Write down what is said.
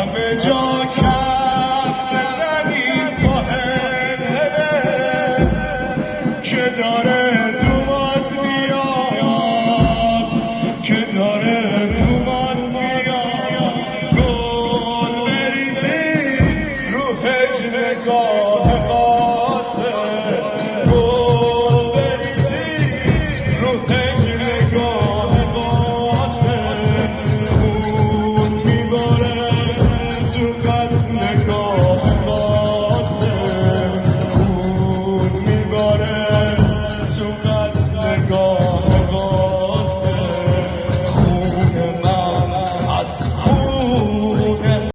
همه جا کف بزنید با هلهله که داره دوماد میاد، که داره دوماد میاد. گل بریزید رو هجرگاه قاسم، گل بریزید رو هجرگاه قاسم. خون میباره تو